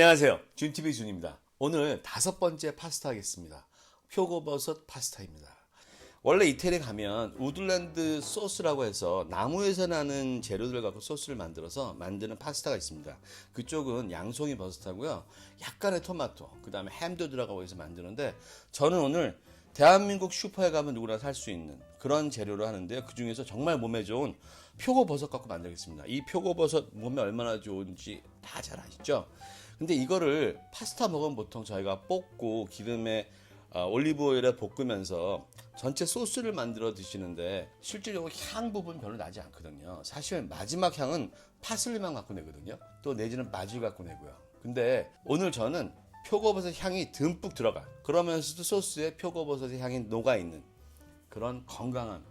안녕하세요. 준TV 준입니다. 오늘 5번째 파스타 하겠습니다. 표고버섯 파스타입니다. 원래 이태리 가면 우들랜드 소스라고 해서 나무에서 나는 재료들 갖고 소스를 만들어서 만드는 파스타가 있습니다. 그쪽은 양송이 버섯하고요. 약간의 토마토, 그 다음에 햄도 들어가고 해서 만드는데 저는 오늘 대한민국 슈퍼에 가면 누구나 살 수 있는 그런 재료로 하는데요. 그 중에서 정말 몸에 좋은 표고버섯 갖고 만들겠습니다. 이 표고버섯 몸에 얼마나 좋은지 다 잘 아시죠? 근데 이거를 파스타 먹으면 보통 저희가 볶고 기름에 올리브 오일에 볶으면서 전체 소스를 만들어 드시는데 실질적으로 향 부분 별로 나지 않거든요. 사실 마지막 향은 파슬리만 갖고 내거든요. 또 내지는 마늘 갖고 내고요. 근데 오늘 저는 표고버섯 향이 듬뿍 들어가 그러면서도 소스에 표고버섯의 향이 녹아있는 그런 건강한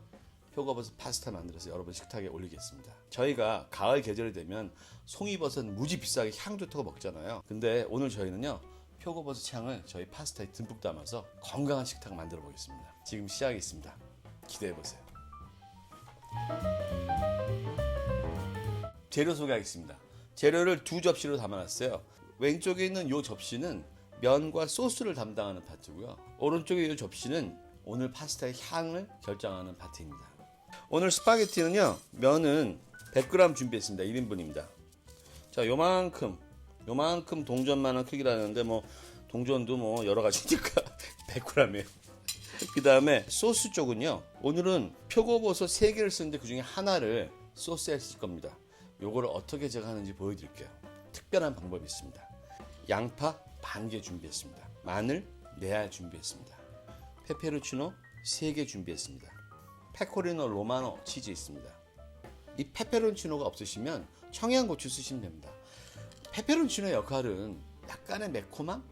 표고버섯 파스타 만들어서 여러분 식탁에 올리겠습니다. 저희가 가을 계절이 되면 송이버섯 무지 비싸게 향 좋다고 먹잖아요. 근데 오늘 저희는요 표고버섯 향을 저희 파스타에 듬뿍 담아서 건강한 식탁 만들어 보겠습니다. 지금 시작하겠습니다. 기대해 보세요. 재료 소개하겠습니다. 재료를 2접시로 담아놨어요. 왼쪽에 있는 이 접시는 면과 소스를 담당하는 파트고요. 오른쪽에 이 접시는 오늘 파스타의 향을 결정하는 파트입니다. 오늘 스파게티는요 면은 100g 준비했습니다. 1인분입니다. 자, 요만큼 동전만한 크기라는데 뭐 동전도 뭐 여러 가지니까 100g이에요. 그 다음에 소스 쪽은요 오늘은 표고버섯 3개를 쓰는데 그 중에 하나를 소스에 쓸 겁니다. 요거를 어떻게 제가 하는지 보여드릴게요. 특별한 방법이 있습니다. 양파 반 개 준비했습니다. 마늘 4알 준비했습니다. 페페로치노 3개 준비했습니다. 페코리노 로마노 치즈 있습니다. 이 페페론치노가 없으시면 청양고추 쓰시면 됩니다. 페페론치노의 역할은 약간의 매콤함,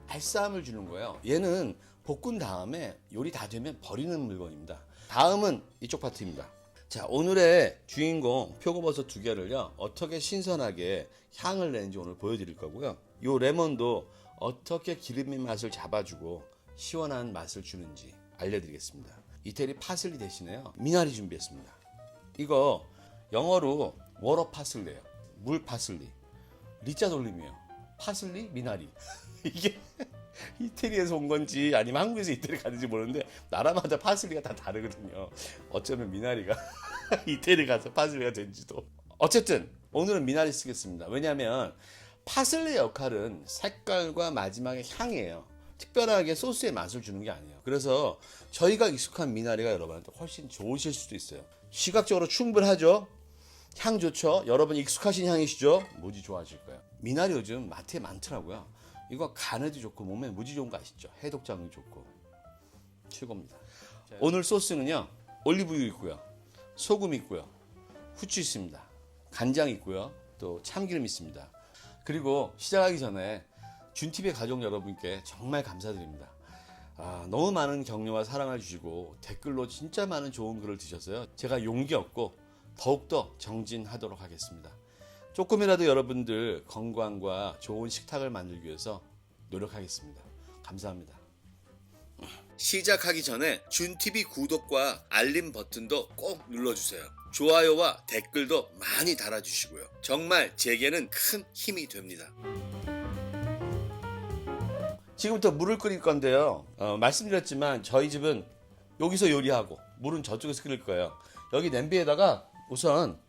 알싸함을 주는 거예요. 얘는 볶은 다음에 요리 다 되면 버리는 물건입니다. 다음은 이쪽 파트입니다. 자, 오늘의 주인공 표고버섯 2개를요 어떻게 신선하게 향을 내는지 오늘 보여드릴 거고요. 요 레몬도 어떻게 기름의 맛을 잡아주고 시원한 맛을 주는지 알려드리겠습니다. 이태리 파슬리 대신에요 미나리 준비했습니다. 이거 영어로 워러 파슬리예요. 물 파슬리. 리자 돌림이에요. 파슬리 미나리. 이게 이태리에서 온 건지 아니면 한국에서 이태리 가는지 모르는데 나라마다 파슬리가 다 다르거든요. 어쩌면 미나리가 이태리 가서 파슬리가 된지도. 어쨌든 오늘은 미나리 쓰겠습니다. 왜냐하면 파슬리의 역할은 색깔과 마지막에 향이에요. 특별하게 소스의 맛을 주는 게 아니에요. 그래서 저희가 익숙한 미나리가 여러분한테 훨씬 좋으실 수도 있어요. 시각적으로 충분하죠? 향 좋죠? 여러분 익숙하신 향이시죠? 무지 좋아하실 거예요. 미나리 요즘 마트에 많더라고요. 이거 간에도 좋고 몸에 무지 좋은 거 아시죠? 해독작용 좋고 최고입니다. 오늘 소스는요 올리브유 있고요, 소금 있고요, 후추 있습니다, 간장 있고요, 또 참기름 있습니다. 그리고 시작하기 전에 준TV의 가족 여러분께 정말 감사드립니다. 너무 많은 격려와 사랑을 주시고 댓글로 진짜 많은 좋은 글을 주셔서요 제가 용기 얻고 더욱더 정진하도록 하겠습니다. 조금이라도 여러분들 건강과 좋은 식탁을 만들기 위해서 노력하겠습니다. 감사합니다. 시작하기 전에 준TV 구독과 알림 버튼도 꼭 눌러주세요. 좋아요와 댓글도 많이 달아주시고요. 정말 제게는 큰 힘이 됩니다. 지금부터 물을 끓일 건데요. 말씀드렸지만 저희 집은 여기서 요리하고 물은 저쪽에서 끓일 거예요. 여기 냄비에다가 우선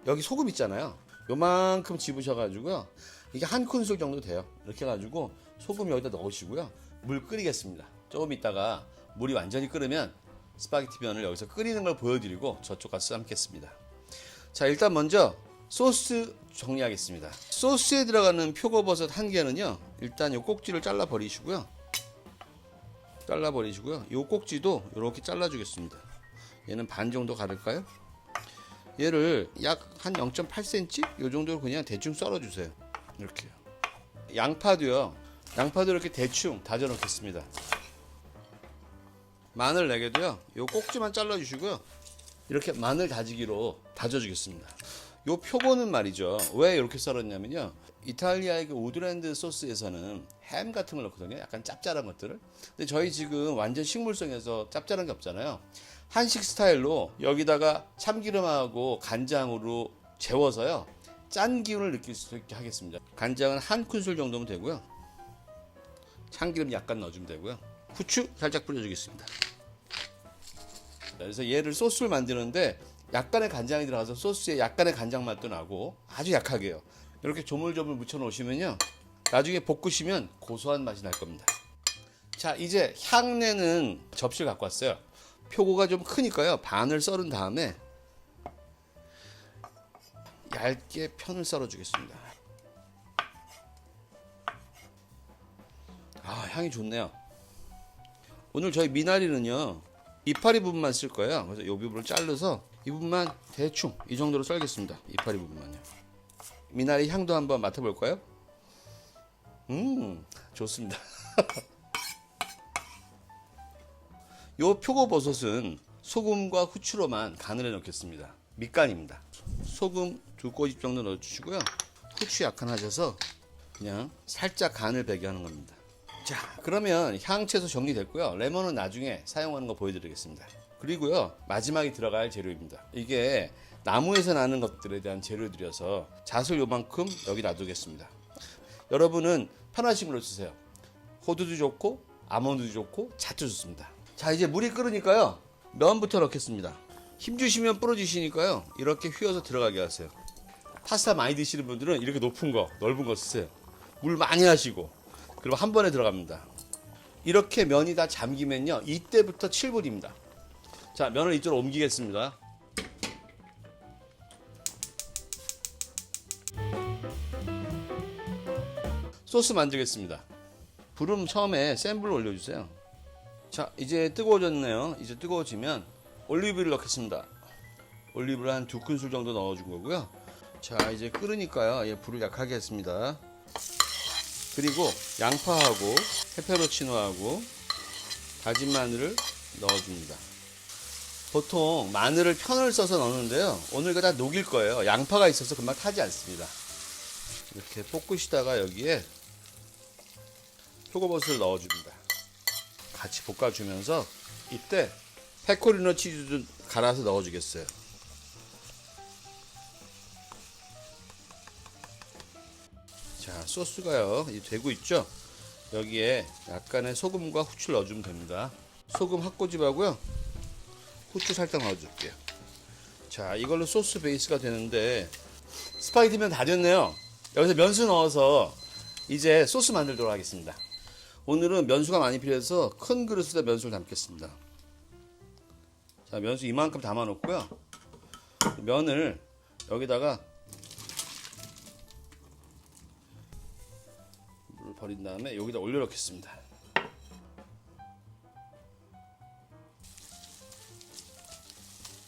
여기 소금 있잖아요. 요만큼 집으셔가지고요. 이게 한 큰술 정도 돼요. 이렇게 해가지고 소금 여기다 넣으시고요. 물 끓이겠습니다. 조금 있다가 물이 완전히 끓으면 스파게티 면을 여기서 끓이는 걸 보여드리고 저쪽 가서 삶겠습니다. 자, 일단 먼저 소스 정리하겠습니다. 소스에 들어가는 표고버섯 1개는요 일단 요 꼭지를 잘라 버리시고요. 요 꼭지도 이렇게 잘라 주겠습니다. 얘는 반 정도 가를까요? 얘를 약 한 0.8cm 요 정도로 그냥 대충 썰어 주세요. 이렇게요. 양파도 이렇게 대충 다져 놓겠습니다. 마늘 4개도요 요 꼭지만 잘라 주시고요. 이렇게 마늘 다지기로 다져 주겠습니다. 요 표고는 말이죠. 왜 이렇게 썰었냐면요. 이탈리아의 그 우드랜드 소스에서는 햄 같은 걸 넣거든요. 약간 짭짤한 것들을. 근데 저희 지금 완전 식물성에서 짭짤한 게 없잖아요. 한식 스타일로 여기다가 참기름하고 간장으로 재워서요. 짠 기운을 느낄 수 있게 하겠습니다. 간장은 한 큰술 정도면 되고요. 참기름 약간 넣어주면 되고요. 후추 살짝 뿌려주겠습니다. 그래서 얘를 소스를 만드는데 약간의 간장이 들어가서 소스에 약간의 간장 맛도 나고 아주 약하게요. 이렇게 조물조물 묻혀 놓으시면요, 나중에 볶으시면 고소한 맛이 날 겁니다. 자, 이제 향내는 접시를 갖고 왔어요. 표고가 좀 크니까요, 반을 썰은 다음에 얇게 편을 썰어 주겠습니다. 아, 향이 좋네요. 오늘 저희 미나리는요, 이파리 부분만 쓸 거예요. 그래서 이 부분을 잘라서 이 부분만 대충 이 정도로 썰겠습니다. 이파리 부분만요. 미나리 향도 한번 맡아볼까요? 좋습니다. 요 표고버섯은 소금과 후추로만 간을 해 놓겠습니다. 밑간입니다. 소금 2꼬집 정도 넣어주시고요. 후추 약간 하셔서 그냥 살짝 간을 배게 하는 겁니다. 자, 그러면 향채소 정리됐고요. 레몬은 나중에 사용하는 거 보여드리겠습니다. 그리고요, 마지막에 들어갈 재료입니다. 이게 나무에서 나는 것들에 대한 재료들이어서 잣을 요만큼 여기 놔두겠습니다. 여러분은 편하신 걸로 쓰세요. 호두도 좋고 아몬드도 좋고 잣도 좋습니다. 자, 이제 물이 끓으니까요, 면부터 넣겠습니다. 힘주시면 부러지시니까요, 이렇게 휘어서 들어가게 하세요. 파스타 많이 드시는 분들은 이렇게 높은 거, 넓은 거 쓰세요. 물 많이 하시고, 그리고 한 번에 들어갑니다. 이렇게 면이 다 잠기면요, 이때부터 7분입니다. 자, 면을 이쪽으로 옮기겠습니다. 소스 만들겠습니다. 불은 처음에 센 불로 올려주세요. 자, 이제 뜨거워졌네요. 이제 뜨거워지면 올리브유를 넣겠습니다. 올리브를 한 2큰술 정도 넣어준 거고요. 자, 이제 끓으니까요, 얘 불을 약하게 했습니다. 그리고 양파하고 페페로치노하고 다진 마늘을 넣어줍니다. 보통 마늘을 편을 써서 넣는데요, 오늘 이거 다 녹일 거예요. 양파가 있어서 금방 타지 않습니다. 이렇게 볶으시다가 여기에 표고버섯을 넣어줍니다. 같이 볶아주면서 이때 페코리노 치즈도 갈아서 넣어주겠어요. 자, 소스가요, 이제 되고 있죠? 여기에 약간의 소금과 후추를 넣어주면 됩니다. 소금 한 꼬집하고요, 후추 살짝 넣어줄게요. 자, 이걸로 소스 베이스가 되는데 스파게티면 다 됐네요. 여기서 면수 넣어서 이제 소스 만들도록 하겠습니다. 오늘은 면수가 많이 필요해서 큰 그릇에다 면수를 담겠습니다. 자, 면수 이만큼 담아 놓고요, 면을 여기다가 물을 버린 다음에 여기다 올려 놓겠습니다.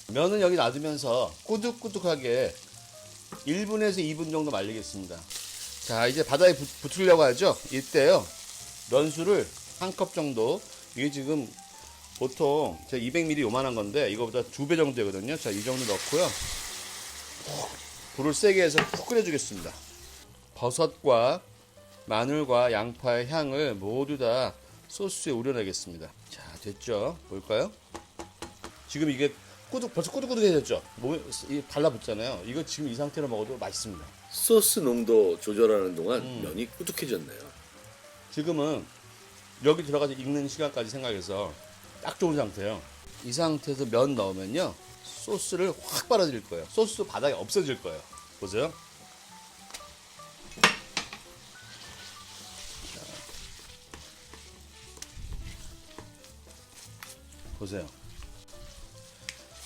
면은 여기 놔두면서 꾸덕꾸덕하게 1분에서 2분 정도 말리겠습니다. 자, 이제 바닥에 붙으려고 하죠. 이때요, 면수를 한 컵 정도, 이게 지금 보통 제가 200ml 요만한 건데 이거보다 2배 정도 되거든요. 자, 이 정도 넣고요, 불을 세게 해서 푹 끓여주겠습니다. 버섯과 마늘과 양파의 향을 모두 다 소스에 우려내겠습니다. 자, 됐죠? 볼까요? 지금 이게 벌써 꾸덕꾸덕해졌죠? 몸에 달라붙잖아요. 이거 지금 이 상태로 먹어도 맛있습니다. 소스 농도 조절하는 동안 면이 꾸덕해졌네요. 지금은 여기 들어가서 익는 시간까지 생각해서 딱 좋은 상태예요. 이 상태에서 면 넣으면요, 소스를 확 빨아들일 거예요. 소스 바닥에 없어질 거예요. 보세요. 자, 보세요.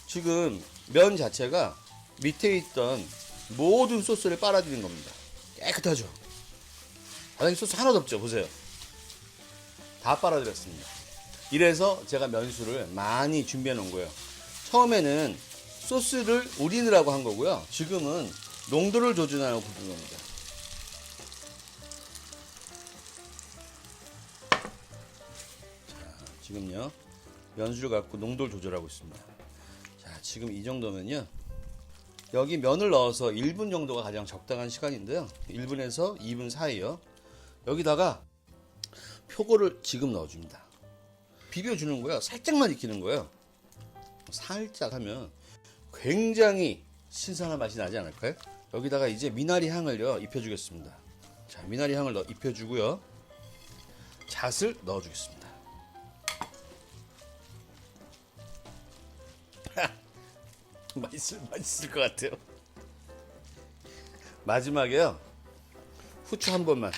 지금 면 자체가 밑에 있던 모든 소스를 빨아들인 겁니다. 깨끗하죠? 바닥에 소스 하나도 없죠? 보세요. 다 빨아들였습니다. 이래서 제가 면수를 많이 준비해 놓은 거예요. 처음에는 소스를 우리느라고 한 거고요, 지금은 농도를 조절하려고 부른 겁니다. 자, 지금요, 면수를 갖고 농도를 조절하고 있습니다. 자, 지금 이 정도면요, 여기 면을 넣어서 1분 정도가 가장 적당한 시간인데요, 1분에서 2분 사이요. 여기다가 표고를 지금 넣어줍니다. 비벼주는 거예요. 살짝만 익히는 거예요. 살짝 하면 굉장히 신선한 맛이 나지 않을까요? 여기다가 이제 미나리 향을요 입혀주겠습니다. 자, 미나리 향을 입혀주고요. 잣을 넣어주겠습니다. 맛있을 것 같아요. 마지막에요 후추 한 번만.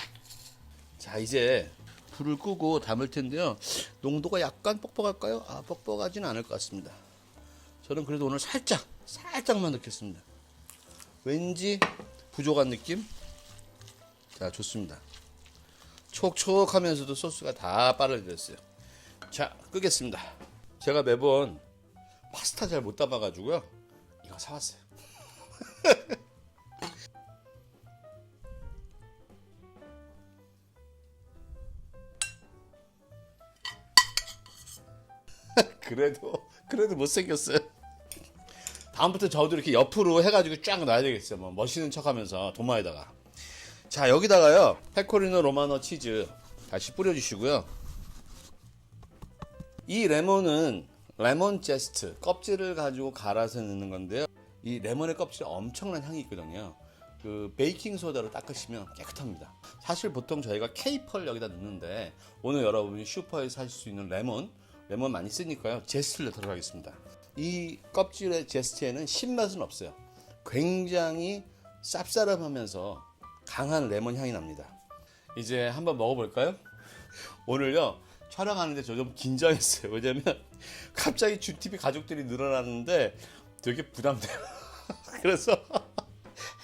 자, 이제 불을 끄고 담을 텐데요. 농도가 약간 뻑뻑할까요? 아, 뻑뻑하지는 않을 것 같습니다. 저는 그래도 오늘 살짝만 넣겠습니다. 왠지 부족한 느낌? 자, 좋습니다. 촉촉하면서도 소스가 다 빨아들였어요. 자, 끄겠습니다. 제가 매번 파스타 잘 못 담아가지고요. 이거 사왔어요. 그래도 못생겼어요. 다음부터 저도 이렇게 옆으로 해가지고 쫙 놔야 되겠어요. 뭐 멋있는 척하면서 도마에다가. 자, 여기다가요 페코리노 로마노 치즈 다시 뿌려주시고요. 이 레몬은 레몬 제스트 껍질을 가지고 갈아서 넣는 건데요. 이 레몬의 껍질에 엄청난 향이 있거든요. 그 베이킹 소다로 닦으시면 깨끗합니다. 사실 보통 저희가 케이펄 여기다 넣는데 오늘 여러분이 슈퍼에서 사실 수 있는 레몬 많이 쓰니까요. 제스트를 들어가겠습니다. 이 껍질의 제스트에는 신맛은 없어요. 굉장히 쌉싸름하면서 강한 레몬 향이 납니다. 이제 한번 먹어볼까요? 오늘요 촬영하는데 저 좀 긴장했어요. 왜냐면 갑자기 주TV 가족들이 늘어났는데 되게 부담돼요. 그래서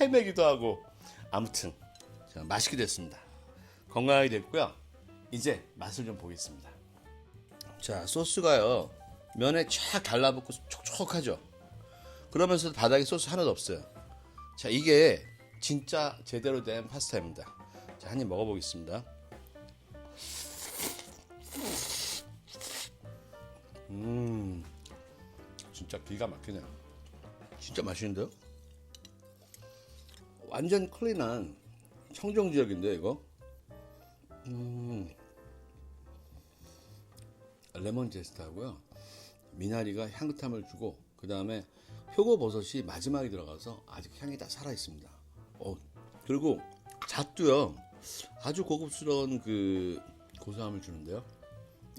헤매기도 하고. 아무튼 자, 맛있게 됐습니다. 건강하게 됐고요. 이제 맛을 좀 보겠습니다. 자, 소스가요 면에 쫙 달라붙고 촉촉하죠. 그러면서 바닥에 소스 하나도 없어요. 자, 이게 진짜 제대로 된 파스타입니다. 자, 한 입 먹어보겠습니다. 진짜 기가 막히네요. 진짜 맛있는데요? 완전 클린한 청정 지역인데 이거. 레몬 제스트하고요. 미나리가 향긋함을 주고 그 다음에 표고버섯이 마지막에 들어가서 아직 향이 다 살아 있습니다. 그리고 잣도요 아주 고급스러운 그 고소함을 주는데요.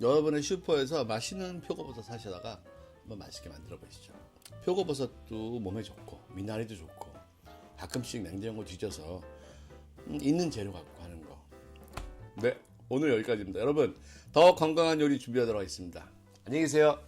여러분의 슈퍼에서 맛있는 표고버섯 사시다가 한번 맛있게 만들어 보시죠. 표고버섯도 몸에 좋고 미나리도 좋고 가끔씩 냉장고 뒤져서 있는 재료 갖고 하는 거. 네, 오늘 여기까지입니다. 여러분 더 건강한 요리 준비하도록 하겠습니다. 안녕히 계세요.